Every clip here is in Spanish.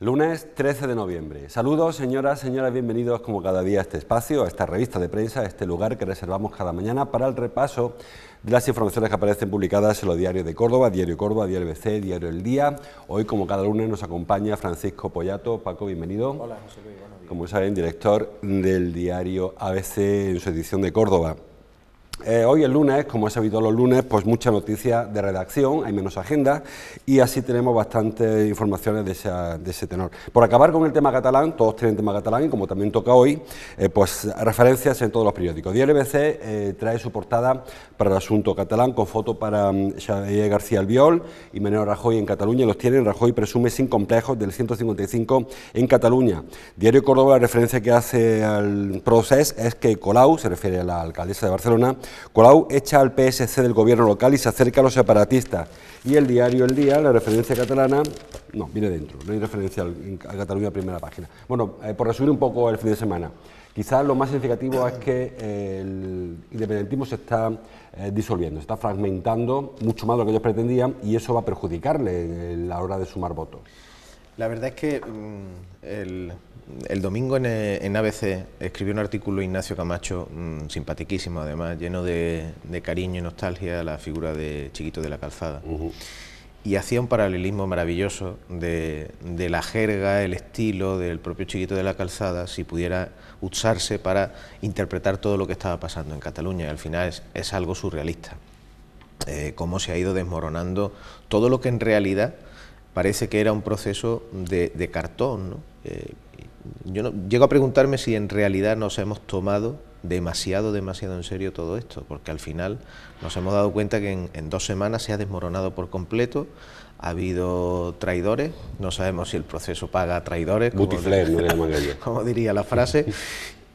Lunes 13 de noviembre. Saludos, señoras, señores, bienvenidos como cada día a este espacio, a esta revista de prensa, a este lugar que reservamos cada mañana para el repaso de las informaciones que aparecen publicadas en los diarios de Córdoba, Diario Córdoba, Diario ABC, Diario El Día. Hoy, como cada lunes, nos acompaña Francisco Pollato. Paco, bienvenido. Hola, José Luis, buenos días. Como saben, director del diario ABC en su edición de Córdoba. Hoy el lunes, como es habitual los lunes, pues mucha noticia de redacción, hay menos agenda y así tenemos bastantes informaciones de ese tenor. Por acabar con el tema catalán, todos tienen tema catalán y como también toca hoy, pues referencias en todos los periódicos. Diario ABC trae su portada para el asunto catalán con foto para Xavier García Albiol y Mariano Rajoy en Cataluña. Los tienen, Rajoy presume sin complejos del 155 en Cataluña. Diario Córdoba, la referencia que hace al Procés es que Colau, se refiere a la alcaldesa de Barcelona, Colau echa al PSC del gobierno local y se acerca a los separatistas. Y el diario El Día, la referencia catalana, no, viene dentro, no hay referencia a Cataluña primera página. Bueno, por resumir un poco el fin de semana, quizás lo más significativo es que el independentismo se está disolviendo, se está fragmentando mucho más de lo que ellos pretendían y eso va a perjudicarle a la hora de sumar votos. La verdad es que el domingo en ABC escribió un artículo Ignacio Camacho, simpatiquísimo además, lleno de cariño y nostalgia a la figura de Chiquito de la Calzada. Y hacía un paralelismo maravilloso de la jerga, el estilo del propio Chiquito de la Calzada, si pudiera usarse para interpretar todo lo que estaba pasando en Cataluña. Y al final es algo surrealista, cómo se ha ido desmoronando todo lo que en realidad parece que era un proceso de cartón, ¿no? Yo no, llego a preguntarme si en realidad nos hemos tomado demasiado en serio todo esto, porque al final nos hemos dado cuenta que en 2 semanas se ha desmoronado por completo, ha habido traidores, no sabemos si el proceso paga a traidores, como diría la frase,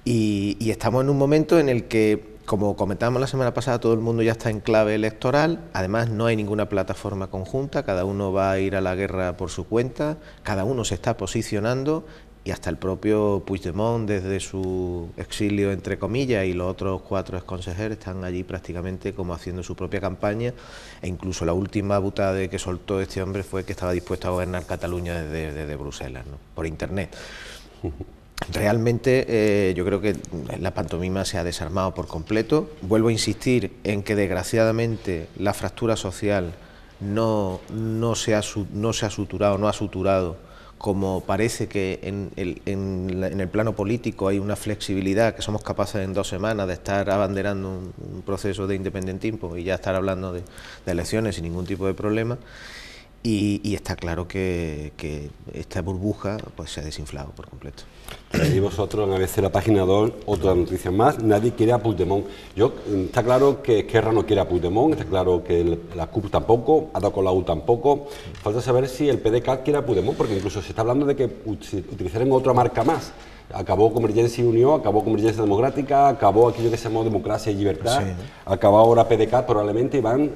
y estamos en un momento en el que, como comentábamos la semana pasada, todo el mundo ya está en clave electoral, además no hay ninguna plataforma conjunta, cada uno va a ir a la guerra por su cuenta, cada uno se está posicionando y hasta el propio Puigdemont desde su exilio entre comillas y los otros 4 exconsejeros están allí prácticamente como haciendo su propia campaña e incluso la última butada que soltó este hombre fue que estaba dispuesto a gobernar Cataluña desde Bruselas, ¿no? Por internet. Realmente yo creo que la pantomima se ha desarmado por completo. Vuelvo a insistir en que desgraciadamente la fractura social no se ha suturado, no ha suturado, como parece que en el plano político hay una flexibilidad, que somos capaces en 2 semanas de estar abanderando un proceso de independentismo y ya estar hablando de elecciones sin ningún tipo de problema. Y está claro que esta burbuja pues se ha desinflado por completo. Y vosotros en ABC, la página 2, otra noticia más, nadie quiere a Puigdemont. Está claro que Esquerra no quiere a Puigdemont, está claro que la CUP tampoco, Ada Colau tampoco. Falta saber si el PDeCAT quiere a Puigdemont, porque incluso se está hablando de que utilizaran otra marca más. Acabó Convergencia y Unió, acabó Convergencia Democrática, acabó aquello que se llamó Democracia y Libertad, sí, ¿no? Acabó ahora PDeCAT probablemente y van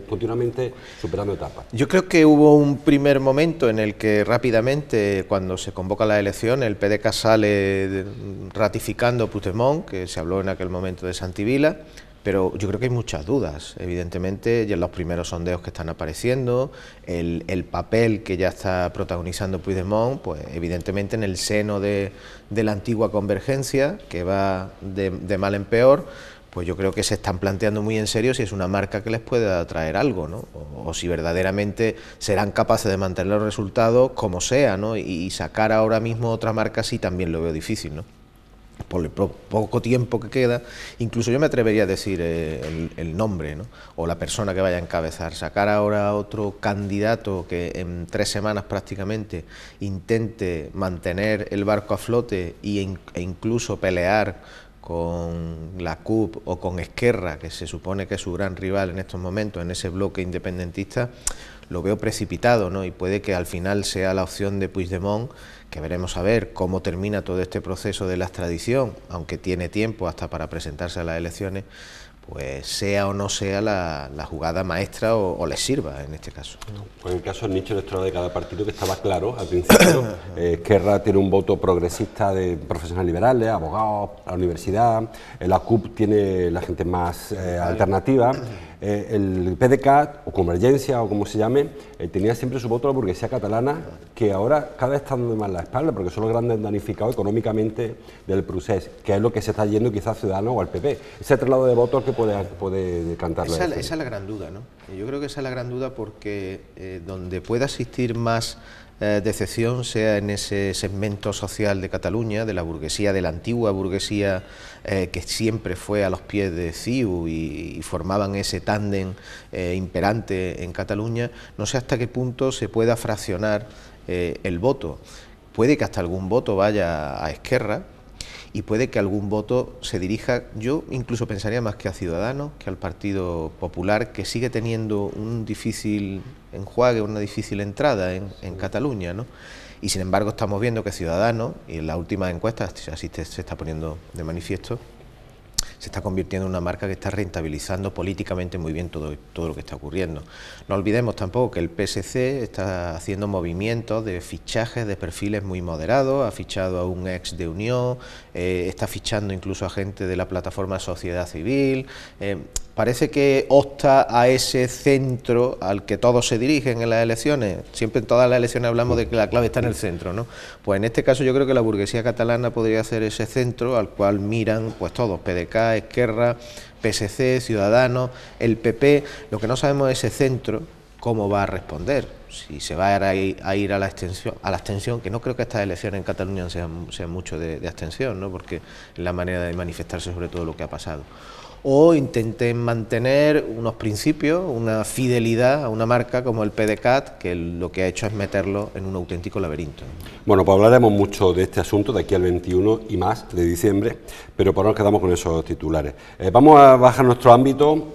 continuamente superando etapas. Yo creo que hubo un primer momento en el que rápidamente, cuando se convoca la elección, el PDeCAT sale ratificando Puigdemont, que se habló en aquel momento de Santi Vila, pero yo creo que hay muchas dudas, evidentemente, ya en los primeros sondeos que están apareciendo, el papel que ya está protagonizando Puigdemont, pues evidentemente en el seno de la antigua Convergencia, que va de mal en peor, pues yo creo que se están planteando muy en serio si es una marca que les pueda traer algo, ¿no? O si verdaderamente serán capaces de mantener los resultados como sea, ¿no? Y sacar ahora mismo otra marca sí también lo veo difícil, ¿no? Por el poco tiempo que queda, incluso yo me atrevería a decir el nombre, ¿no? O la persona que vaya a encabezar, sacar ahora otro candidato que en 3 semanas prácticamente intente mantener el barco a flote e incluso pelear con la CUP o con Esquerra, que se supone que es su gran rival en estos momentos en ese bloque independentista, lo veo precipitado, ¿no? Y puede que al final sea la opción de Puigdemont, que veremos a ver cómo termina todo este proceso de la extradición, aunque tiene tiempo hasta para presentarse a las elecciones, pues sea o no sea la jugada maestra o les sirva en este caso. Pues en el caso del nicho electoral de cada partido, que estaba claro al principio, Esquerra tiene un voto progresista de profesionales liberales, abogados, a la universidad, la CUP tiene la gente más alternativa, el PDeCAT o Convergencia o como se llame, tenía siempre su voto a la burguesía catalana, que ahora cada vez está dando más la espalda porque son los grandes damnificados económicamente del procés, que es lo que se está yendo quizás a Ciudadanos o al PP. Ese traslado de votos que puede decantarlo. Esa es la gran duda, ¿no? Yo creo que esa es la gran duda porque donde pueda existir más decepción sea en ese segmento social de Cataluña, de la burguesía, de la antigua burguesía que siempre fue a los pies de CiU y formaban ese tándem imperante en Cataluña, no sé hasta qué punto se pueda fraccionar el voto. Puede que hasta algún voto vaya a Esquerra, y puede que algún voto se dirija, yo incluso pensaría más que a Ciudadanos, que al Partido Popular, que sigue teniendo un difícil enjuague, una difícil entrada en Cataluña, ¿no? Y sin embargo estamos viendo que Ciudadanos, y en las últimas encuestas así se está poniendo de manifiesto, se está convirtiendo en una marca que está rentabilizando políticamente muy bien todo lo que está ocurriendo. No olvidemos tampoco que el PSC está haciendo movimientos de fichajes de perfiles muy moderados, ha fichado a un ex de Unión, está fichando incluso a gente de la plataforma Sociedad Civil. Parece que opta a ese centro al que todos se dirigen en las elecciones. Siempre en todas las elecciones hablamos de que la clave está en el centro, ¿no? Pues en este caso yo creo que la burguesía catalana podría ser ese centro al cual miran pues todos, PDeCAT, Esquerra, PSC, Ciudadanos, el PP. Lo que no sabemos es ese centro cómo va a responder, si se va a ir a la abstención, que no creo que estas elecciones en Cataluña sean mucho de abstención, ¿no? Porque es la manera de manifestarse sobre todo lo que ha pasado. O intenten mantener unos principios, una fidelidad a una marca como el PDeCAT, que lo que ha hecho es meterlo en un auténtico laberinto. Bueno, pues hablaremos mucho de este asunto de aquí al 21 y más de diciembre, pero por ahora nos quedamos con esos titulares. Vamos a bajar nuestro ámbito.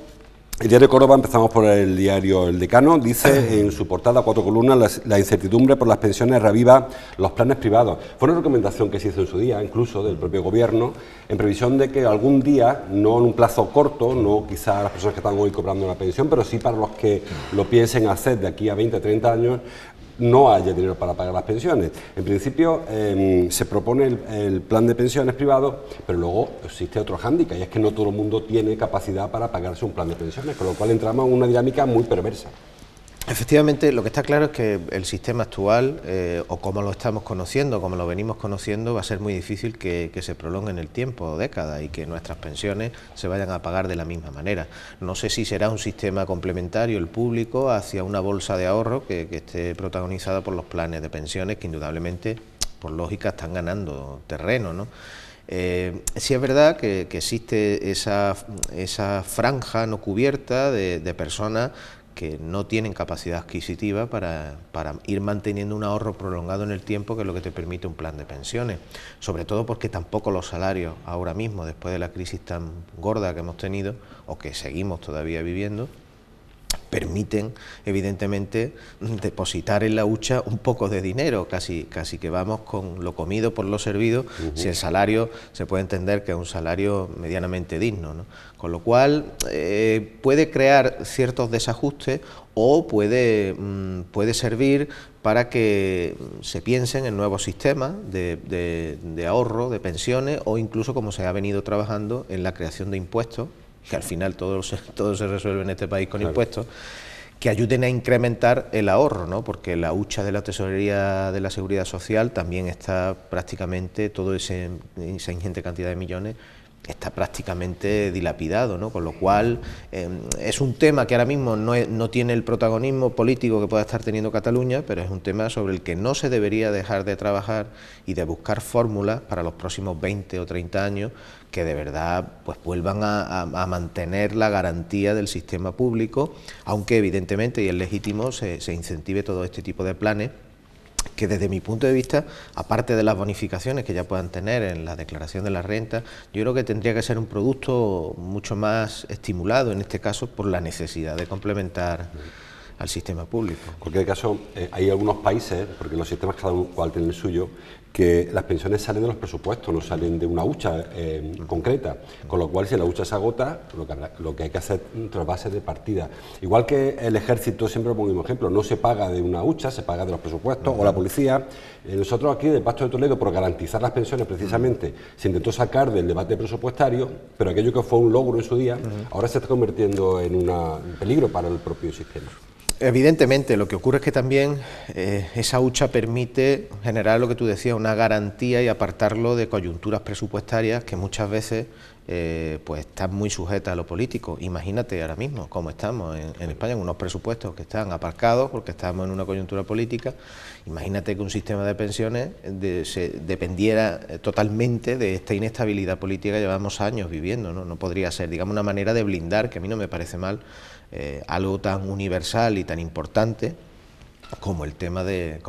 El diario Córdoba, empezamos por el diario El Decano, dice en su portada, 4 columnas, la incertidumbre por las pensiones reaviva los planes privados. Fue una recomendación que se hizo en su día, incluso del propio gobierno, en previsión de que algún día, no en un plazo corto, no quizá a las personas que están hoy cobrando una pensión, pero sí para los que lo piensen hacer de aquí a 20, 30 años, no haya dinero para pagar las pensiones. En principio se propone el plan de pensiones privado, pero luego existe otro hándicap, y es que no todo el mundo tiene capacidad para pagarse un plan de pensiones, con lo cual entramos en una dinámica muy perversa. Efectivamente, lo que está claro es que el sistema actual, o como lo estamos conociendo, como lo venimos conociendo, va a ser muy difícil que se prolongue en el tiempo, décadas, y que nuestras pensiones se vayan a pagar de la misma manera. No sé si será un sistema complementario, el público, hacia una bolsa de ahorro que esté protagonizada por los planes de pensiones, que indudablemente, por lógica, están ganando terreno, ¿no? Sí es verdad que existe esa franja no cubierta de personas que no tienen capacidad adquisitiva para ir manteniendo un ahorro prolongado en el tiempo, que es lo que te permite un plan de pensiones, sobre todo porque tampoco los salarios ahora mismo, después de la crisis tan gorda que hemos tenido, o que seguimos todavía viviendo, permiten evidentemente depositar en la hucha un poco de dinero, casi que vamos con lo comido por lo servido, si el salario se puede entender que es un salario medianamente digno, ¿no? Con lo cual puede crear ciertos desajustes o puede servir para que se piensen en nuevos sistemas de ahorro, de pensiones, o incluso, como se ha venido trabajando, en la creación de impuestos, que al final todo se resuelve en este país con impuestos, que ayuden a incrementar el ahorro, ¿no? Porque la hucha de la tesorería de la Seguridad Social también está prácticamente, toda esa ingente cantidad de millones está prácticamente dilapidado, ¿no? Con lo cual es un tema que ahora mismo no tiene el protagonismo político que pueda estar teniendo Cataluña, pero es un tema sobre el que no se debería dejar de trabajar y de buscar fórmulas para los próximos 20 o 30 años que de verdad pues vuelvan a mantener la garantía del sistema público, aunque evidentemente, y es legítimo, se incentive todo este tipo de planes, que desde mi punto de vista, aparte de las bonificaciones que ya puedan tener en la declaración de la renta, yo creo que tendría que ser un producto mucho más estimulado, en este caso por la necesidad de complementar al sistema público. En cualquier caso, hay algunos países, porque los sistemas cada cual tiene el suyo, que las pensiones salen de los presupuestos, no salen de una hucha concreta, con lo cual si la hucha se agota, lo que hay que hacer es trasvase de partida. Igual que el ejército, siempre pongo un ejemplo, no se paga de una hucha, se paga de los presupuestos, o la policía. Nosotros aquí, del Pacto de Toledo, por garantizar las pensiones precisamente, se intentó sacar del debate presupuestario, pero aquello que fue un logro en su día, ahora se está convirtiendo en un peligro para el propio sistema. Evidentemente, lo que ocurre es que también esa hucha permite generar lo que tú decías, una garantía y apartarlo de coyunturas presupuestarias que muchas veces pues están muy sujetas a lo político. Imagínate ahora mismo cómo estamos en España, en unos presupuestos que están aparcados porque estamos en una coyuntura política. Imagínate que un sistema de pensiones dependiera totalmente de esta inestabilidad política que llevamos años viviendo, ¿no? No podría ser, digamos, una manera de blindar, que a mí no me parece mal, algo tan universal y tan importante como el tema de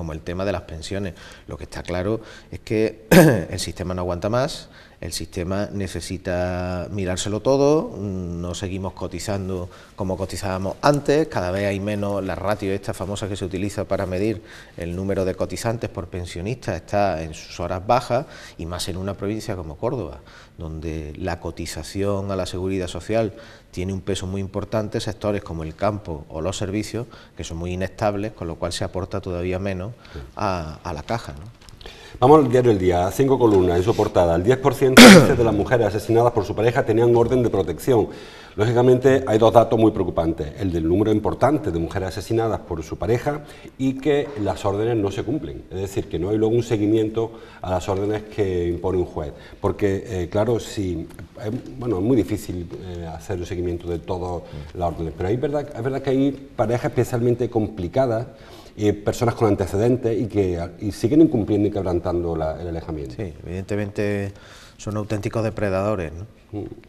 las pensiones. Lo que está claro es que el sistema no aguanta más, el sistema necesita mirárselo todo, no seguimos cotizando como cotizábamos antes, cada vez hay menos, la ratio esta famosa que se utiliza para medir el número de cotizantes por pensionista está en sus horas bajas, y más en una provincia como Córdoba, donde la cotización a la seguridad social tiene un peso muy importante, sectores como el campo o los servicios, que son muy inestables, con lo cual se aporta todavía menos a la caja, ¿no? Vamos al diario El Día, 5 columnas en su portada. El 10% de las mujeres asesinadas por su pareja tenían orden de protección. Lógicamente hay dos datos muy preocupantes, el del número importante de mujeres asesinadas por su pareja y que las órdenes no se cumplen, es decir, que no hay luego un seguimiento a las órdenes que impone un juez, porque claro, es muy difícil hacer un seguimiento de todas las órdenes, pero es verdad que hay parejas especialmente complicadas, personas con antecedentes y siguen incumpliendo y quebrantando el alejamiento. Sí, evidentemente son auténticos depredadores, ¿no?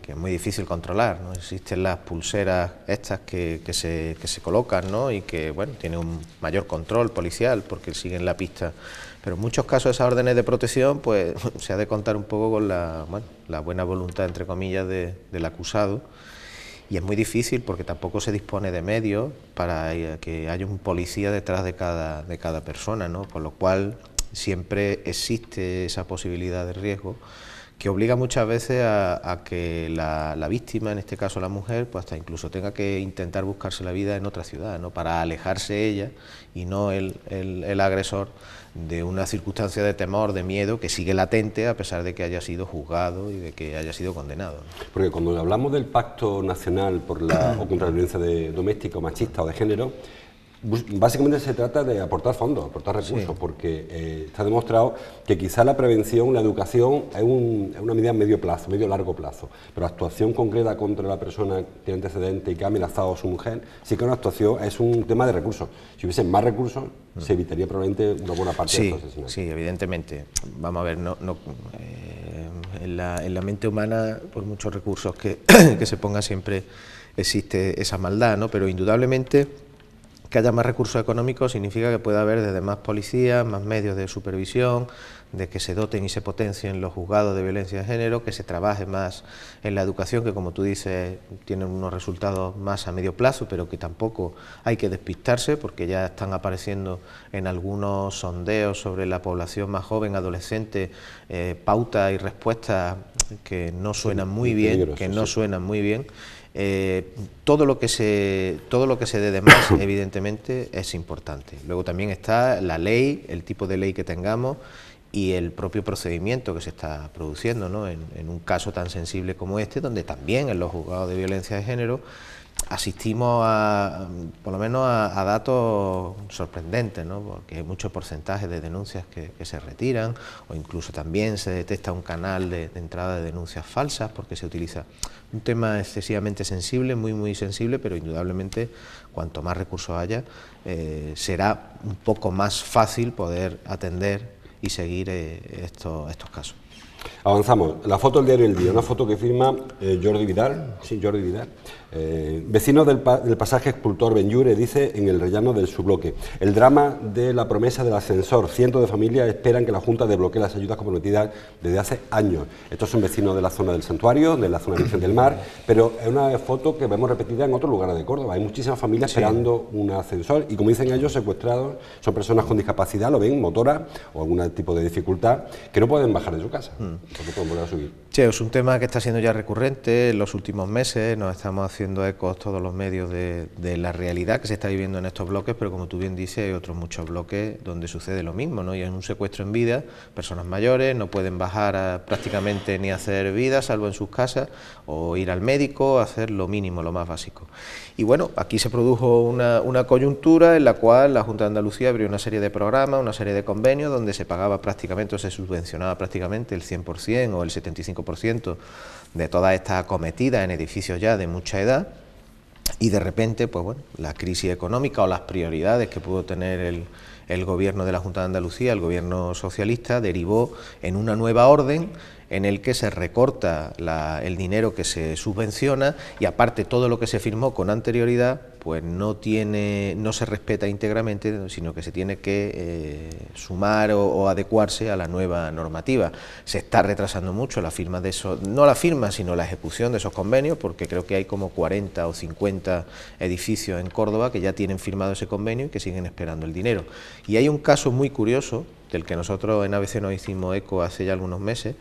Que es muy difícil controlar, ¿no? Existen las pulseras estas que se colocan, ¿no? Y que, bueno, tienen un mayor control policial porque siguen la pista, pero en muchos casos esas órdenes de protección pues se ha de contar un poco con la buena voluntad, entre comillas, del acusado. Y es muy difícil porque tampoco se dispone de medios para que haya un policía detrás de cada persona, ¿no? Con lo cual siempre existe esa posibilidad de riesgo que obliga muchas veces a que la víctima, en este caso la mujer, pues hasta incluso tenga que intentar buscarse la vida en otra ciudad, ¿no? Para alejarse ella y no el agresor de una circunstancia de temor, de miedo, que sigue latente a pesar de que haya sido juzgado y de que haya sido condenado, ¿no? Porque cuando hablamos del Pacto Nacional o contra la violencia doméstica o machista o de género, básicamente se trata de aportar fondos, aportar recursos, sí, porque está demostrado que quizá la prevención, la educación es una medida a medio largo plazo, pero actuación concreta contra la persona que tiene antecedentes y que ha amenazado a su mujer, sí que es un tema de recursos. Si hubiese más recursos, se evitaría probablemente una buena parte de estos asesinatos. Sí, evidentemente. Vamos a ver, en la mente humana, por muchos recursos que se ponga, siempre existe esa maldad, ¿no? Pero indudablemente que haya más recursos económicos significa que pueda haber desde más policías, más medios de supervisión, de que se doten y se potencien los juzgados de violencia de género, que se trabaje más en la educación, que como tú dices tienen unos resultados más a medio plazo, pero que tampoco hay que despistarse porque ya están apareciendo en algunos sondeos sobre la población más joven, adolescente, pautas y respuestas que no suenan muy bien, todo lo que se dé de más, evidentemente, es importante. Luego también está la ley, el tipo de ley que tengamos y el propio procedimiento que se está produciendo, ¿no? En un caso tan sensible como este, donde también en los juzgados de violencia de género asistimos por lo menos a datos sorprendentes, ¿no? Porque hay mucho porcentaje de denuncias que se retiran, o incluso también se detecta un canal de entrada de denuncias falsas porque se utiliza un tema excesivamente sensible, muy sensible, pero indudablemente cuanto más recursos haya, será un poco más fácil poder atender y seguir estos casos. Avanzamos. La foto del diario El Día, una foto que firma Jordi Vidal, sí, Jordi Vidal. Vecino del pasaje Escultor Benlliure, dice en el rellano del subloque: el drama de la promesa del ascensor. Cientos de familias esperan que la Junta desbloquee las ayudas comprometidas desde hace años. Estos son vecinos de la zona del Santuario, de la zona de Virgen del Mar, pero es una foto que vemos repetida en otros lugares de Córdoba. Hay muchísimas familias esperando un ascensor y, como dicen ellos, secuestrados, son personas con discapacidad, lo ven, motora o algún tipo de dificultad, que no pueden bajar de su casa, porque pueden volver a subir. Sí, es un tema que está siendo ya recurrente en los últimos meses, nos estamos haciendo ecos todos los medios de la realidad que se está viviendo en estos bloques, pero como tú bien dices, hay otros muchos bloques donde sucede lo mismo, ¿no? Y es un secuestro en vida, personas mayores no pueden bajar prácticamente ni hacer vida, salvo en sus casas, o ir al médico, hacer lo mínimo, lo más básico. Y bueno, aquí se produjo una coyuntura en la cual la Junta de Andalucía abrió una serie de programas, una serie de convenios, donde se pagaba prácticamente, o se subvencionaba prácticamente el 100% o el 75% de todas estas acometidas en edificios ya de mucha edad, y de repente, pues bueno, la crisis económica o las prioridades que pudo tener el gobierno de la Junta de Andalucía, el gobierno socialista, derivó en una nueva orden en el que se recorta el dinero que se subvenciona, y aparte todo lo que se firmó con anterioridad pues no se respeta íntegramente, sino que se tiene que sumar o adecuarse a la nueva normativa. Se está retrasando mucho la firma de esos, no la firma, sino la ejecución de esos convenios, porque creo que hay como 40 o 50 edificios en Córdoba que ya tienen firmado ese convenio y que siguen esperando el dinero. Y hay un caso muy curioso, del que nosotros en ABC nos hicimos eco hace ya algunos meses,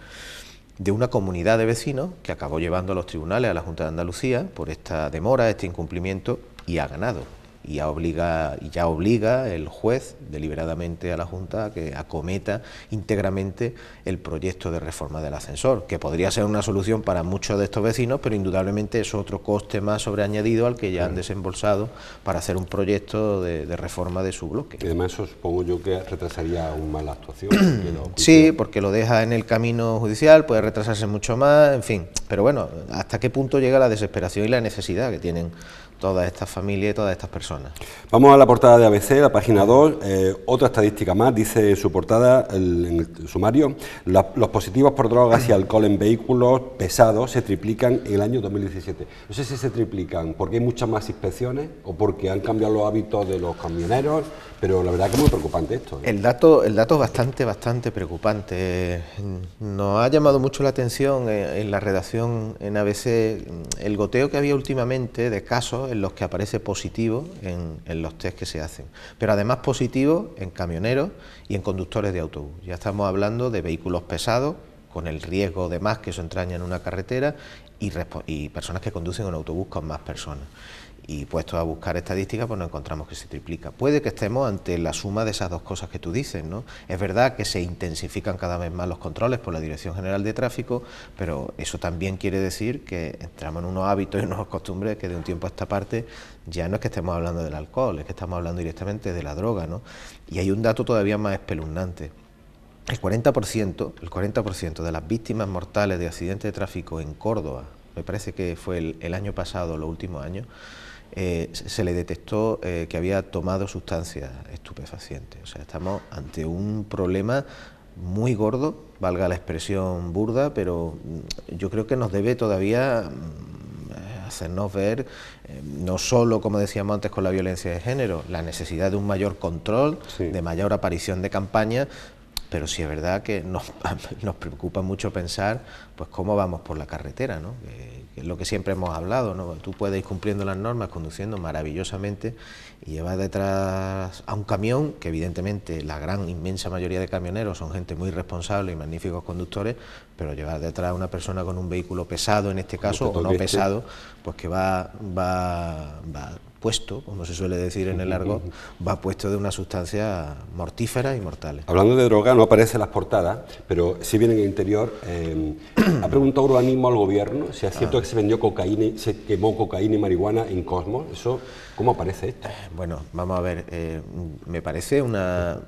de una comunidad de vecinos que acabó llevando a los tribunales a la Junta de Andalucía por esta demora, este incumplimiento, y ha ganado. Y ya obliga el juez deliberadamente a la Junta a que acometa íntegramente el proyecto de reforma del ascensor, que podría ser una solución para muchos de estos vecinos, pero indudablemente es otro coste más sobreañadido al que ya han desembolsado para hacer un proyecto de reforma de su bloque. Y además eso supongo yo que retrasaría aún más la actuación. Sí, porque lo deja en el camino judicial, puede retrasarse mucho más, en fin. Pero bueno, ¿hasta qué punto llega la desesperación y la necesidad que tienen todas estas familias y todas estas personas? Vamos a la portada de ABC, la página 2, otra estadística más, dice en su portada, en el sumario: los positivos por drogas y alcohol en vehículos pesados se triplican en el año 2017. No sé si se triplican porque hay muchas más inspecciones o porque han cambiado los hábitos de los camioneros, pero la verdad que es muy preocupante esto, ¿eh? El dato es bastante preocupante. Nos ha llamado mucho la atención en la redacción en ABC el goteo que había últimamente de casos en los que aparece positivo en los test que se hacen, pero además positivo en camioneros y en conductores de autobús. Ya estamos hablando de vehículos pesados, con el riesgo de más que eso entraña en una carretera, y personas que conducen un autobús con más personas. Y puestos a buscar estadísticas, pues nos encontramos que se triplica. Puede que estemos ante la suma de esas dos cosas que tú dices, ¿no? Es verdad que se intensifican cada vez más los controles por la Dirección General de Tráfico, pero eso también quiere decir que entramos en unos hábitos y unas costumbres que de un tiempo a esta parte ya no es que estemos hablando del alcohol, es que estamos hablando directamente de la droga, ¿no? Y hay un dato todavía más espeluznante. El 40% de las víctimas mortales de accidentes de tráfico en Córdoba, me parece que fue el año pasado, los últimos años, se le detectó que había tomado sustancias estupefacientes. O sea, estamos ante un problema muy gordo, valga la expresión burda, pero yo creo que nos debe todavía hacernos ver, no solo, como decíamos antes, con la violencia de género, la necesidad de un mayor control, de mayor aparición de campañas, pero sí es verdad que nos preocupa mucho pensar pues cómo vamos por la carretera, ¿no? Que es lo que siempre hemos hablado, ¿no? Tú puedes ir cumpliendo las normas, conduciendo maravillosamente, y llevar detrás a un camión, que evidentemente la gran inmensa mayoría de camioneros son gente muy responsable y magníficos conductores, pero llevar detrás a una persona con un vehículo pesado, en este caso, o no pesado, pues que va puesto, como se suele decir en el argot, va puesto de una sustancia mortífera y mortales. Hablando de droga, no aparece en las portadas, pero sí viene en el interior. Ha preguntado Urbanismo al gobierno si es cierto que se vendió cocaína, se quemó cocaína y marihuana en Cosmos. Eso, ¿cómo aparece esto? Bueno, vamos a ver, me parece una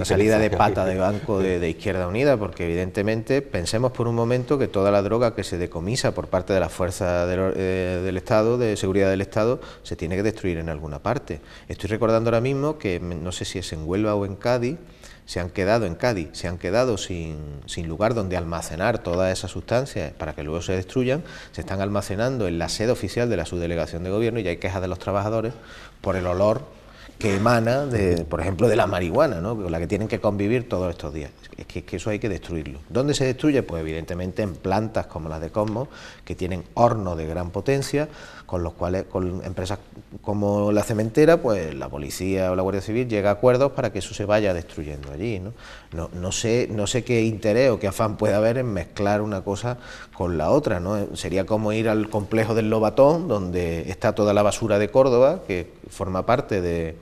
salida de pata de banco de Izquierda Unida, porque evidentemente pensemos por un momento que toda la droga que se decomisa por parte de las fuerzas del Estado, de seguridad del Estado, se tiene tiene que destruir en alguna parte. Estoy recordando ahora mismo que, no sé si es en Huelva o en Cádiz, se han quedado sin lugar donde almacenar todas esas sustancias para que luego se destruyan. Se están almacenando en la sede oficial de la subdelegación de gobierno y hay quejas de los trabajadores por el olor que emana, por ejemplo, de la marihuana, ¿no?, con la que tienen que convivir todos estos días. Es que eso hay que destruirlo. ¿Dónde se destruye? Pues evidentemente en plantas como las de Cosmos, que tienen hornos de gran potencia, con los cuales, con empresas como la cementera, pues la policía o la Guardia Civil llega a acuerdos para que eso se vaya destruyendo allí, ¿no? No sé qué interés o qué afán puede haber en mezclar una cosa con la otra, ¿no? Sería como ir al complejo del Lobatón, donde está toda la basura de Córdoba, que forma parte de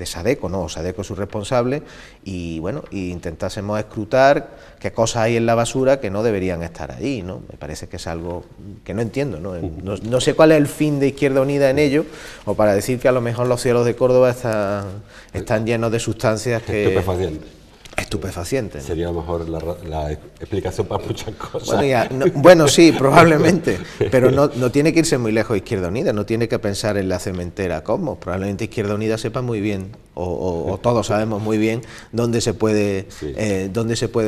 Sadeco, ¿no? Sadeco es su responsable, y bueno, intentásemos escrutar qué cosas hay en la basura que no deberían estar ahí, ¿no? Me parece que es algo que no entiendo, ¿no? No sé cuál es el fin de Izquierda Unida en ello, o para decir que a lo mejor los cielos de Córdoba están llenos de sustancias que... Estupefacientes. Sería a lo mejor la explicación para muchas cosas. Bueno, sí, probablemente, pero no tiene que irse muy lejos Izquierda Unida, no tiene que pensar en la cementera Cosmos. Probablemente Izquierda Unida sepa muy bien, o todos sabemos muy bien, dónde se puede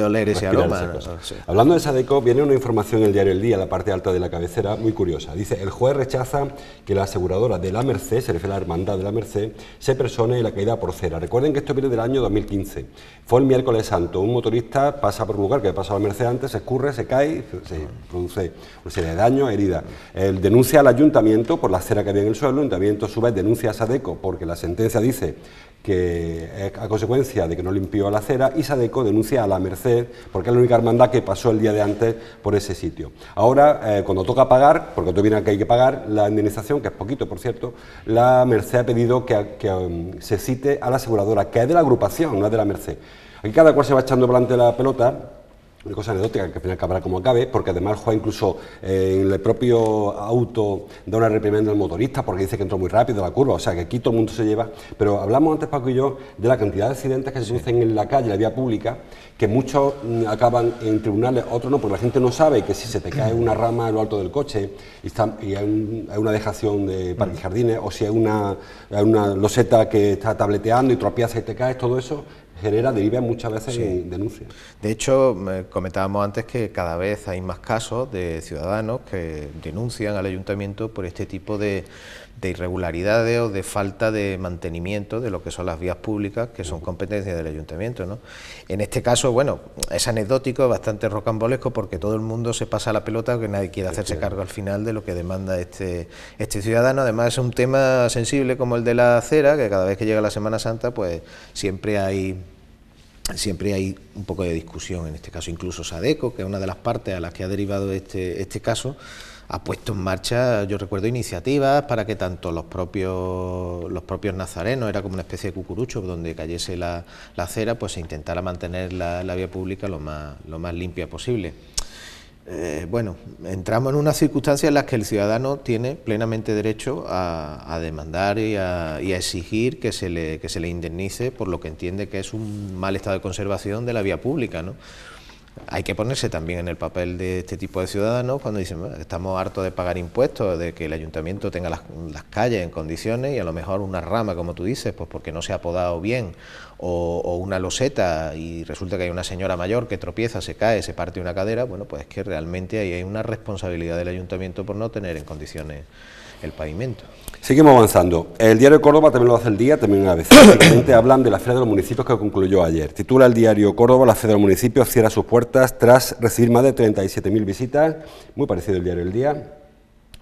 oler ese aroma. Sí. Hablando de Sadeco, viene una información en el diario El Día, la parte alta de la cabecera, muy curiosa. Dice: el juez rechaza que la aseguradora de la Merced, se refiere a la hermandad de la Merced, se persone en la caída por cera. Recuerden que esto viene del año 2015. Fue el miércoles santo, un motorista pasa por un lugar que había pasado a la Merced antes, se escurre, se cae, se produce una serie de daños, heridas. Él denuncia al ayuntamiento por la cera que había en el suelo, el ayuntamiento a su vez denuncia a Sadeco porque la sentencia dice que es a consecuencia de que no limpió la acera, y Sadeco denuncia a la Merced porque es la única hermandad que pasó el día de antes por ese sitio. Ahora, cuando toca pagar, porque todo viene que hay que pagar la indemnización, que es poquito, por cierto, la Merced ha pedido que se cite a la aseguradora, que es de la agrupación, no es de la Merced. Aquí cada cual se va echando por delante la pelota. Una cosa anecdótica que al final acabará como acabe, porque además el juez incluso en el propio auto da una reprimenda al motorista porque dice que entró muy rápido la curva, o sea que aquí todo el mundo se lleva. Pero hablamos antes, Paco y yo, de la cantidad de accidentes que se producen en la calle, en la vía pública, que muchos acaban en tribunales, otros no, porque la gente no sabe que si se te cae una rama en lo alto del coche y hay una dejación de parques y jardines, o si hay una loseta que está tableteando y tropiezas y te caes, todo eso deriva muchas veces en denuncias. De hecho, comentábamos antes que cada vez hay más casos de ciudadanos que denuncian al ayuntamiento por este tipo de irregularidades o de falta de mantenimiento de lo que son las vías públicas, que son competencias del ayuntamiento, ¿no? En este caso, bueno, es anecdótico, bastante rocambolesco, porque todo el mundo se pasa la pelota, que nadie quiere hacerse cargo al final de lo que demanda este ciudadano. Además es un tema sensible como el de la acera, que cada vez que llega la Semana Santa, pues siempre hay un poco de discusión. En este caso incluso Sadeco, que es una de las partes a las que ha derivado este caso, ha puesto en marcha, yo recuerdo, iniciativas para que tanto los propios nazarenos, era como una especie de cucurucho donde cayese la acera, pues se intentara mantener la vía pública lo más limpia posible. Bueno, entramos en unas circunstancias en las que el ciudadano tiene plenamente derecho a demandar y a exigir que se le indemnice por lo que entiende que es un mal estado de conservación de la vía pública, ¿no? Hay que ponerse también en el papel de este tipo de ciudadanos cuando dicen: bueno, estamos hartos de pagar impuestos, de que el ayuntamiento tenga las calles en condiciones, y a lo mejor una rama, como tú dices, pues porque no se ha podado bien, o una loseta y resulta que hay una señora mayor que tropieza, se cae, se parte una cadera. Bueno, pues es que realmente ahí hay una responsabilidad del ayuntamiento por no tener en condiciones el pavimento. Seguimos avanzando. El diario Córdoba también lo hace El Día, también a veces. Básicamente hablan de la Feria de los Municipios que concluyó ayer. Titula el diario Córdoba: la Feria de los Municipios cierra sus puertas tras recibir más de 37.000 visitas. Muy parecido al diario El Día.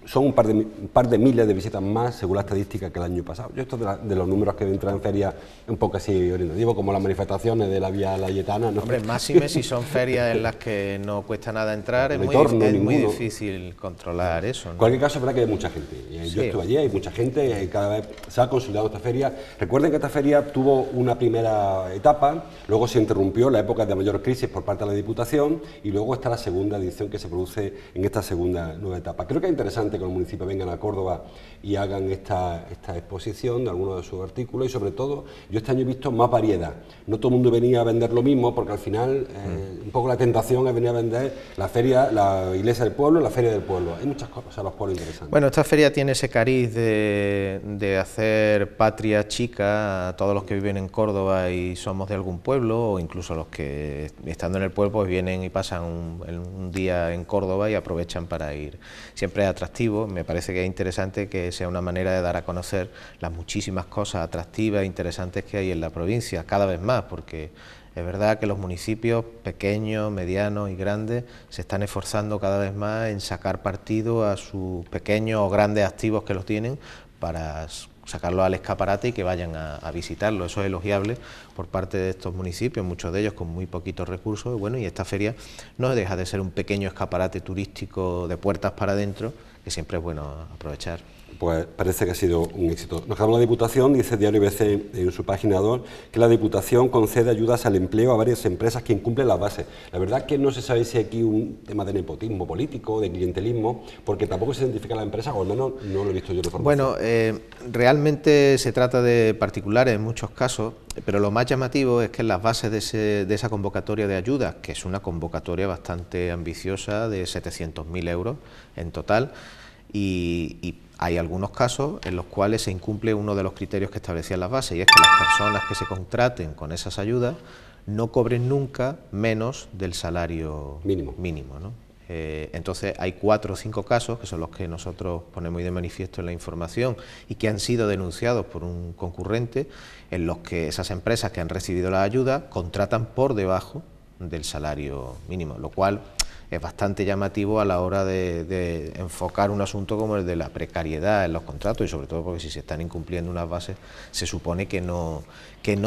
Son un par de miles de visitas más, según la estadística, que el año pasado. Yo esto de los números que entran en feria un poco así orientativo, como las manifestaciones de la Vía Layetana, ¿no? Hombre, máxime si son ferias en las que no cuesta nada entrar, es muy difícil controlar eso, ¿no? En cualquier caso, es verdad que hay mucha gente. Yo estuve allí, hay mucha gente, cada vez se ha consolidado esta feria. Recuerden que esta feria tuvo una primera etapa, luego se interrumpió la época de mayor crisis por parte de la Diputación, y luego está la segunda edición que se produce en esta segunda nueva etapa. Creo que es interesante interesante que los municipios vengan a Córdoba y hagan esta exposición de algunos de sus artículos, y sobre todo yo este año he visto más variedad. No todo el mundo venía a vender lo mismo, porque al final un poco la tentación es venir a vender la feria, la iglesia del pueblo, la feria del pueblo. Hay muchas cosas a los pueblos interesantes. Bueno, esta feria tiene ese cariz de hacer patria chica a todos los que viven en Córdoba y somos de algún pueblo, o incluso los que estando en el pueblo pues vienen y pasan un día en Córdoba y aprovechan para ir. Siempre es atractivo, me parece que es interesante que sea una manera de dar a conocer las muchísimas cosas atractivas e interesantes que hay en la provincia, cada vez más, porque es verdad que los municipios pequeños, medianos y grandes se están esforzando cada vez más en sacar partido a sus pequeños o grandes activos que los tienen para sacarlos al escaparate y que vayan a visitarlo. Eso es elogiable por parte de estos municipios, muchos de ellos con muy poquitos recursos, y bueno, y esta feria no deja de ser un pequeño escaparate turístico de puertas para adentro, que siempre es bueno aprovechar. Pues parece que ha sido un éxito. Nos quedamos la Diputación, dice Diario ABC en su página 2, que la Diputación concede ayudas al empleo a varias empresas que incumplen las bases. La verdad es que no se sabe si hay aquí un tema de nepotismo político, de clientelismo, porque tampoco se identifica la empresa, o al menos no lo he visto yo de forma. Bueno, realmente se trata de particulares en muchos casos, pero lo más llamativo es que en las bases de esa convocatoria de ayudas, que es una convocatoria bastante ambiciosa de 700.000 euros en total, y hay algunos casos en los cuales se incumple uno de los criterios que establecían las bases, y es que las personas que se contraten con esas ayudas no cobren nunca menos del salario mínimo, ¿no? Entonces hay 4 o 5 casos, que son los que nosotros ponemos de manifiesto en la información y que han sido denunciados por un concurrente, en los que esas empresas que han recibido la ayuda contratan por debajo del salario mínimo, lo cual es bastante llamativo a la hora de enfocar un asunto como el de la precariedad en los contratos, y sobre todo porque si se están incumpliendo unas bases se supone que no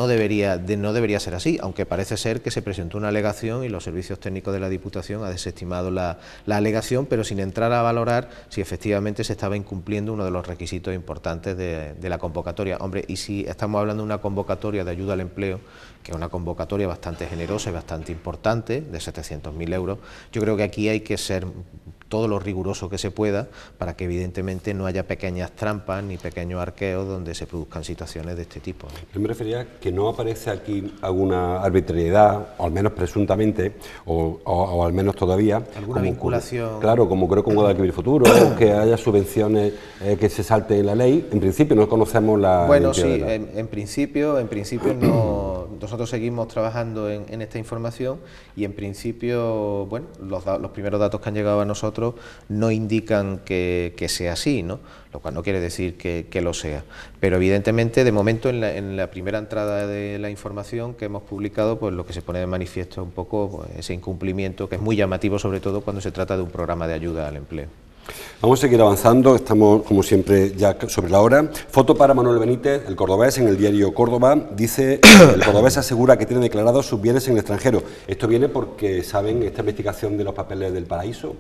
debería ser así, aunque parece ser que se presentó una alegación y los servicios técnicos de la Diputación han desestimado la alegación, pero sin entrar a valorar si efectivamente se estaba incumpliendo uno de los requisitos importantes de la convocatoria. Hombre, y si estamos hablando de una convocatoria de ayuda al empleo, que es una convocatoria bastante generosa y bastante importante, de 700.000 euros, yo creo que aquí hay que ser todo lo riguroso que se pueda para que evidentemente no haya pequeñas trampas ni pequeños arqueos donde se produzcan situaciones de este tipo, ¿no? Yo me refería que no aparece aquí alguna arbitrariedad, o al menos presuntamente, o al menos todavía. ¿Alguna vinculación? Claro, como creo con Guadalquivir Futuro, que haya subvenciones que se salten la ley. En principio no conocemos la... Bueno, sí, en principio no, nosotros seguimos trabajando en esta información y en principio, bueno, los primeros datos que han llegado a nosotros no indican que sea así, ¿no? Lo cual no quiere decir que lo sea. Pero evidentemente, de momento, en la primera entrada de la información que hemos publicado, pues lo que se pone de manifiesto es un poco pues, ese incumplimiento, que es muy llamativo, sobre todo cuando se trata de un programa de ayuda al empleo. Vamos a seguir avanzando, estamos como siempre ya sobre la hora. Foto para Manuel Benítez, el cordobés, en el diario Córdoba. Dice, el cordobés asegura que tiene declarados sus bienes en el extranjero. Esto viene porque, saben, esta investigación de los papeles del paraíso,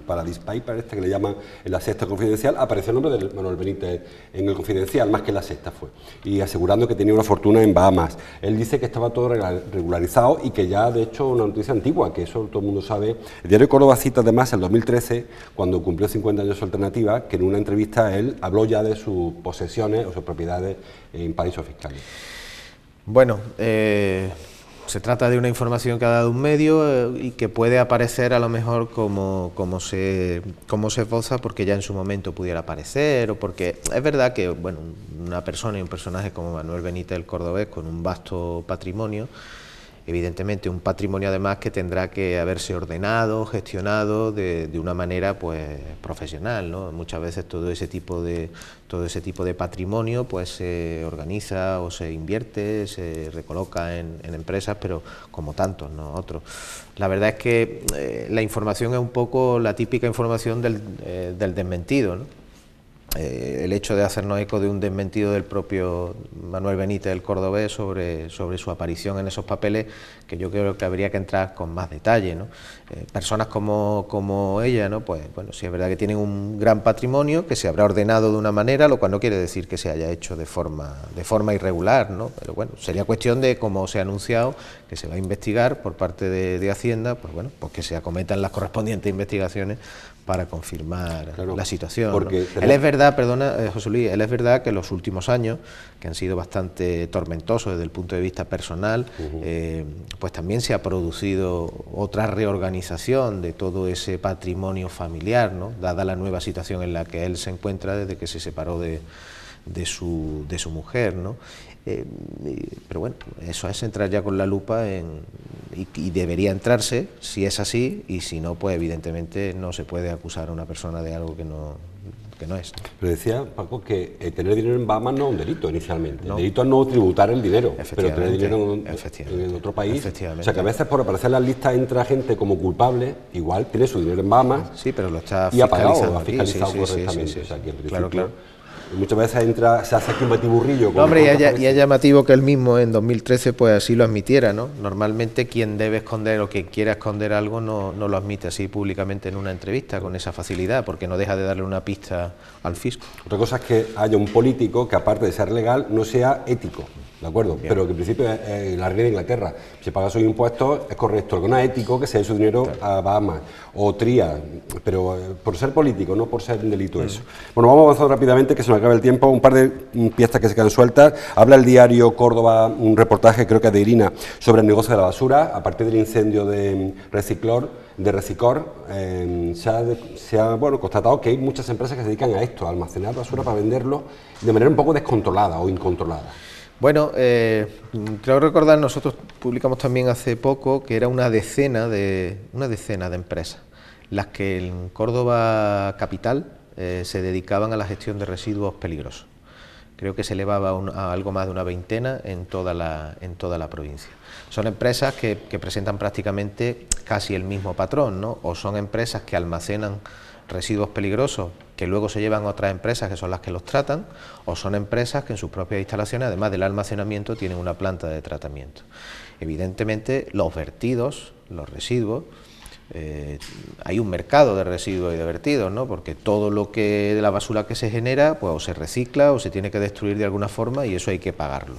Paradise Papers, que le llaman en la Sexta Confidencial, apareció el nombre de Manuel Benítez en el Confidencial, más que en la Sexta fue, y asegurando que tenía una fortuna en Bahamas. Él dice que estaba todo regularizado y que ya, de hecho, una noticia antigua, que eso todo el mundo sabe. El diario Córdoba cita además el 2013, cuando cumplió 50 años su alternativa, que en una entrevista él habló ya de sus posesiones o sus propiedades en paraísos fiscales. Bueno, se trata de una información que ha dado un medio y que puede aparecer a lo mejor como se esboza porque ya en su momento pudiera aparecer, o porque es verdad que bueno, una persona y un personaje como Manuel Benítez el cordobés, con un vasto patrimonio, evidentemente un patrimonio además que tendrá que haberse ordenado, gestionado de una manera pues profesional, ¿no? Muchas veces todo ese tipo de patrimonio pues se organiza o se invierte, se recoloca en empresas, pero como tantos, ¿no? Otros. La verdad es que la información es un poco la típica información del desmentido, ¿no? El hecho de hacernos eco de un desmentido del propio Manuel Benítez, el cordobés, sobre su aparición en esos papeles, que yo creo que habría que entrar con más detalle, ¿no? Personas como ella, ¿no? Pues bueno, sí es verdad que tienen un gran patrimonio, que se habrá ordenado de una manera, lo cual no quiere decir que se haya hecho de forma irregular, ¿no? Pero bueno, sería cuestión de, como se ha anunciado, que se va a investigar por parte de Hacienda, pues bueno, pues que se acometan las correspondientes investigaciones para confirmar la situación, ¿no? Él es verdad, perdona, José Luis, él es verdad que en los últimos años, que han sido bastante tormentosos desde el punto de vista personal, pues también se ha producido otra reorganización de todo ese patrimonio familiar, ¿no? Dada la nueva situación en la que él se encuentra desde que se separó de su mujer, ¿no? Pero bueno, eso es entrar ya con la lupa y debería entrarse si es así, y si no, pues evidentemente no se puede acusar a una persona de algo que no es, ¿no? Pero decía Paco que tener dinero en Bahamas no es un delito inicialmente. No. El delito es no tributar el dinero, pero tener dinero en otro país. O sea que a veces por aparecer en las listas entra gente como culpable, igual tiene su dinero en Bahamas, sí, pero lo está fiscalizado, correctamente. O sea que en principio, claro. Muchas veces se hace aquí un batiburrillo. No, hombre, y es llamativo que él mismo en 2013 pues así lo admitiera, ¿no? Normalmente quien debe esconder o quien quiera esconder algo no lo admite así públicamente en una entrevista con esa facilidad, porque no deja de darle una pista al fisco. Otra cosa es que haya un político que, aparte de ser legal, no sea ético, ¿de acuerdo? Bien. Pero que en principio la regla de Inglaterra, si paga sus impuestos es correcto, lo que no es ético que se dé su dinero a Bahamas o Tría, pero por ser político, no por ser un delito eso. Bueno, vamos avanzando rápidamente, que se nos acaba el tiempo, un par de piezas que se quedan sueltas. Habla el diario Córdoba, un reportaje, creo que de Irina, sobre el negocio de la basura. A partir del incendio de Recicor, se ha constatado que hay muchas empresas que se dedican a esto, a almacenar basura para venderlo de manera un poco descontrolada o incontrolada. Bueno, creo recordar, nosotros publicamos también hace poco que era una decena de empresas las que en Córdoba capital se dedicaban a la gestión de residuos peligrosos. Creo que se elevaba a algo más de una veintena en toda la provincia. Son empresas que presentan prácticamente casi el mismo patrón, ¿no? O son empresas que almacenan residuos peligrosos que luego se llevan a otras empresas que son las que los tratan, o son empresas que en sus propias instalaciones, además del almacenamiento, tienen una planta de tratamiento. Evidentemente, los vertidos, los residuos, hay un mercado de residuos y de vertidos, ¿no? Porque todo lo que de la basura que se genera, pues o se recicla o se tiene que destruir de alguna forma, y eso hay que pagarlo.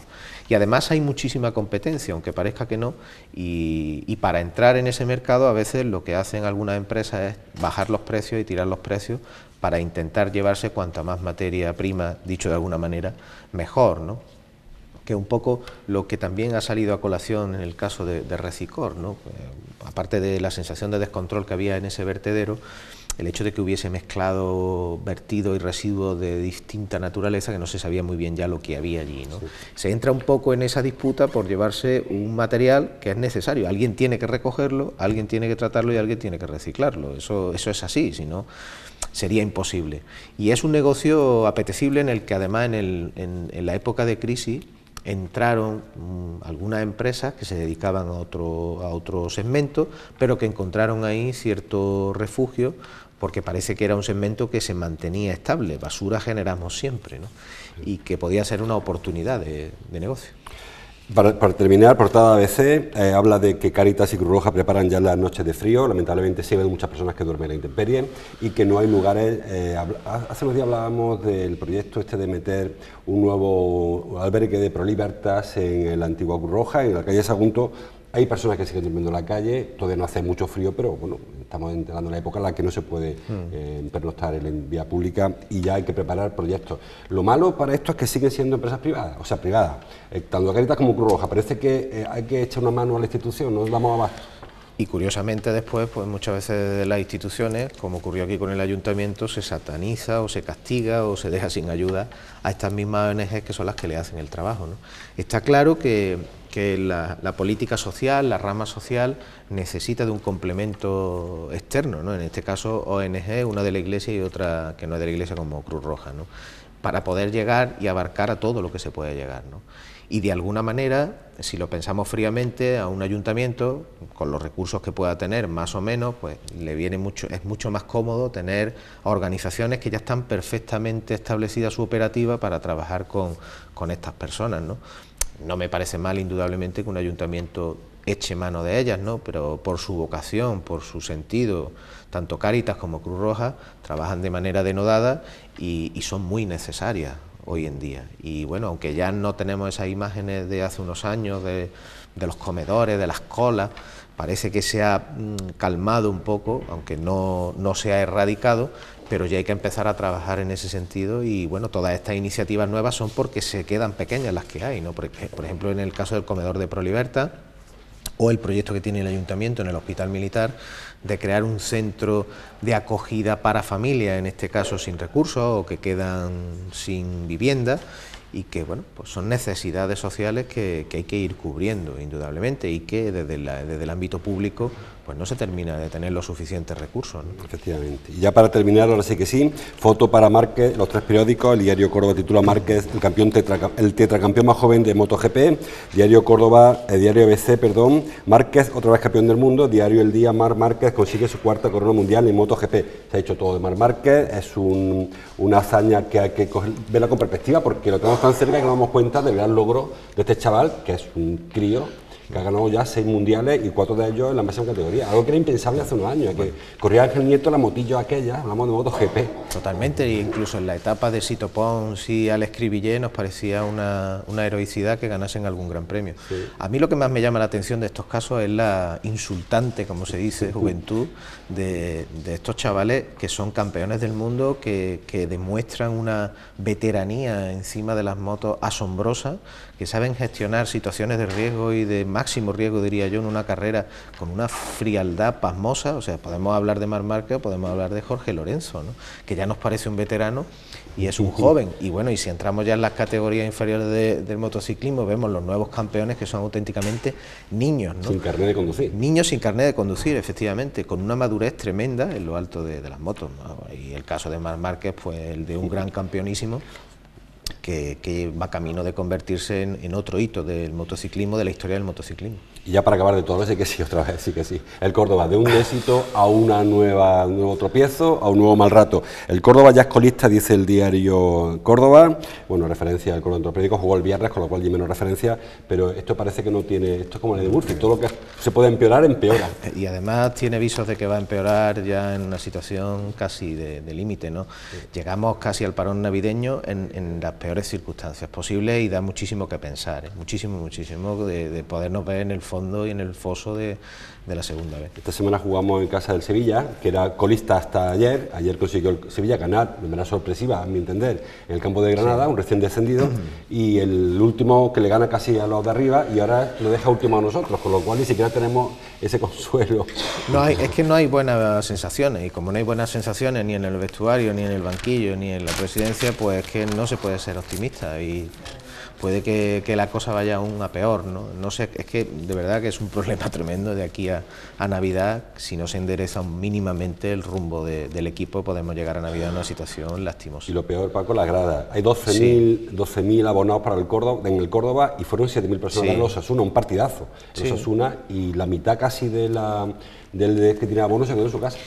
Y además hay muchísima competencia, aunque parezca que no, y para entrar en ese mercado a veces lo que hacen algunas empresas es bajar los precios y tirar los precios para intentar llevarse cuanta más materia prima, dicho de alguna manera, mejor, ¿no? Que un poco lo que también ha salido a colación en el caso de Recicor, ¿no? Aparte de la sensación de descontrol que había en ese vertedero, el hecho de que hubiese mezclado vertido y residuos de distinta naturaleza, que no se sabía muy bien ya lo que había allí, ¿no? Sí. Se entra un poco en esa disputa por llevarse un material que es necesario. Alguien tiene que recogerlo, alguien tiene que tratarlo y alguien tiene que reciclarlo. Eso es así, si no sería imposible. Y es un negocio apetecible en el que además en la época de crisis entraron algunas empresas que se dedicaban a otro segmento, pero que encontraron ahí cierto refugio, porque parece que era un segmento que se mantenía estable. Basura generamos siempre, ¿no? Y que podía ser una oportunidad de negocio. Para terminar, portada ABC habla de que Cáritas y Cruz Roja preparan ya las noches de frío. Lamentablemente se ven muchas personas que duermen en la intemperie y que no hay lugares. Hace unos días hablábamos del proyecto de meter un nuevo albergue de ProLibertas en la antigua Cruz Roja, en la calle Sagunto. Hay personas que siguen durmiendo en la calle, todavía no hace mucho frío, pero bueno, estamos entrando en la época en la que no se puede pernoctar en vía pública y ya hay que preparar proyectos. Lo malo para esto es que siguen siendo empresas privadas, tanto Cáritas como Cruz Roja. Parece que hay que echar una mano a la institución, no nos damos abasto. Y curiosamente después, pues muchas veces de las instituciones, como ocurrió aquí con el ayuntamiento, se sataniza o se castiga o se deja sin ayuda a estas mismas ONG que son las que le hacen el trabajo, ¿no? Está claro que la política social, la rama social, necesita de un complemento externo, ¿no? En este caso ONG, una de la Iglesia y otra que no es de la Iglesia, como Cruz Roja, ¿no? para poder llegar y abarcar a todo lo que se puede llegar, ¿no? Y de alguna manera, si lo pensamos fríamente, a un ayuntamiento, con los recursos que pueda tener, más o menos, pues es mucho más cómodo tener organizaciones que ya están perfectamente establecidas su operativa para trabajar con estas personas, ¿no? No me parece mal, indudablemente, que un ayuntamiento eche mano de ellas, ¿no? Pero por su vocación, por su sentido, tanto Cáritas como Cruz Roja trabajan de manera denodada y son muy necesarias hoy en día. Y bueno, aunque ya no tenemos esas imágenes de hace unos años de los comedores, de las colas, parece que se ha calmado un poco, aunque no se ha erradicado, pero ya hay que empezar a trabajar en ese sentido. Y bueno, todas estas iniciativas nuevas son porque se quedan pequeñas las que hay, ¿no? Por ejemplo, en el caso del comedor de ProLibertad, o el proyecto que tiene el Ayuntamiento en el Hospital Militar de crear un centro de acogida para familias, en este caso sin recursos o que quedan sin vivienda, y que bueno, pues son necesidades sociales que hay que ir cubriendo indudablemente, y que desde el ámbito público pues no se termina de tener los suficientes recursos, ¿no? Efectivamente. Y ya para terminar, ahora sí que sí, foto para Márquez, los 3 periódicos. El Diario Córdoba titula Márquez, el tetracampeón más joven de MotoGP. Diario Córdoba, Diario ABC, perdón, Márquez otra vez campeón del mundo. Diario El Día, Marc Márquez consigue su 4ª corona mundial en MotoGP. Se ha hecho todo de Marc Márquez, es una hazaña que hay que verla con perspectiva, porque lo tenemos tan cerca que nos damos cuenta del gran logro de este chaval, que es un crío que ha ganado ya 6 mundiales y 4 de ellos en la máxima categoría, algo que era impensable hace unos años, que corría Ángel Nieto la motillo aquella, hablamos de MotoGP. Totalmente, e incluso en la etapa de Sito Pons y Alex Cribillé nos parecía una heroicidad que ganasen algún gran premio. Sí. A mí lo que más me llama la atención de estos casos es la insultante, como se dice, juventud de estos chavales que son campeones del mundo, que demuestran una veteranía encima de las motos asombrosa, que saben gestionar situaciones de riesgo y de máximo riesgo, diría yo, en una carrera con una frialdad pasmosa. O sea, podemos hablar de Marc Márquez o podemos hablar de Jorge Lorenzo, ¿no? Que ya nos parece un veterano y es un joven. Y bueno, y si entramos ya en las categorías inferiores del motociclismo, vemos los nuevos campeones que son auténticamente niños, ¿no? Sin carnet de conducir. Niños sin carnet de conducir, efectivamente, con una madurez tremenda en lo alto de las motos, ¿no? Y el caso de Marc Márquez, pues el de un gran campeonísimo, que va camino de convertirse en otro hito del motociclismo, de la historia del motociclismo. Y ya para acabar de todo, sí que sí, otra vez, sí que sí. El Córdoba, de un éxito a un nuevo tropiezo, a un nuevo mal rato. El Córdoba ya es colista, dice el Diario Córdoba, bueno, referencia al Córdoba Antropédico, jugó el viernes, con lo cual hay menos referencia, pero esto parece que no tiene, esto es como la de Murphy, todo lo que se puede empeorar, empeora. Y además tiene visos de que va a empeorar ya en una situación casi de límite, ¿no? Sí. Llegamos casi al parón navideño en las peores circunstancias posibles y da muchísimo que pensar, muchísimo de podernos ver en el fondo y en el foso de la segunda vez. Esta semana jugamos en casa del Sevilla, que era colista hasta ayer consiguió el Sevilla ganar de manera sorpresiva, a mi entender, en el campo de Granada, sí, un recién descendido, y el último que le gana casi a los de arriba y ahora lo deja último a nosotros, con lo cual ni siquiera tenemos ese consuelo. Es que no hay buenas sensaciones, y como no hay buenas sensaciones ni en el vestuario, ni en el banquillo, ni en la presidencia, pues es que no se puede ser optimista y puede que la cosa vaya aún a peor, ¿no? No sé, es que de verdad que es un problema tremendo de aquí a Navidad. Si no se endereza mínimamente el rumbo del equipo, podemos llegar a Navidad en una situación lastimosa. Y lo peor, Paco, las gradas. Hay 12.000 abonados para el Córdoba, en el Córdoba, y fueron 7.000 personas en los Osasuna, un partidazo. Los Osasuna, y la mitad casi del que tiene abonos se quedó en su casa.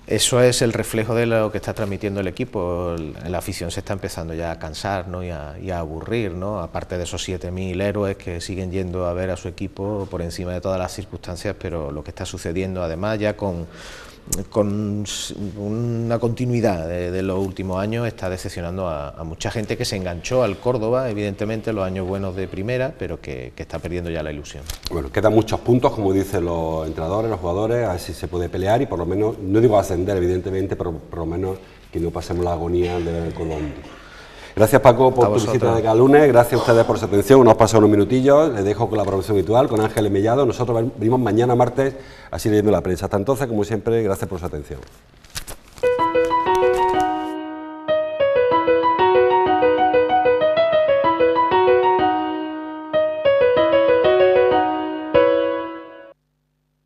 Eso es el reflejo de lo que está transmitiendo el equipo. La afición se está empezando ya a cansar, ¿no? y a aburrir, ¿no? Aparte de esos 7.000 héroes que siguen yendo a ver a su equipo por encima de todas las circunstancias, pero lo que está sucediendo además ya con una continuidad de los últimos años está decepcionando a mucha gente que se enganchó al Córdoba, evidentemente los años buenos de primera, pero que está perdiendo ya la ilusión. Bueno, quedan muchos puntos, como dicen los entrenadores, los jugadores, a ver si se puede pelear y por lo menos, no digo ascender evidentemente, pero por lo menos que no pasemos la agonía de ver el Colón. Gracias, Paco, por tu visita de cada lunes, gracias a ustedes por su atención, nos pasan unos minutillos, les dejo con la programación habitual, con Ángeles Mellado. Nosotros venimos mañana martes, así leyendo la prensa. Hasta entonces, como siempre, gracias por su atención.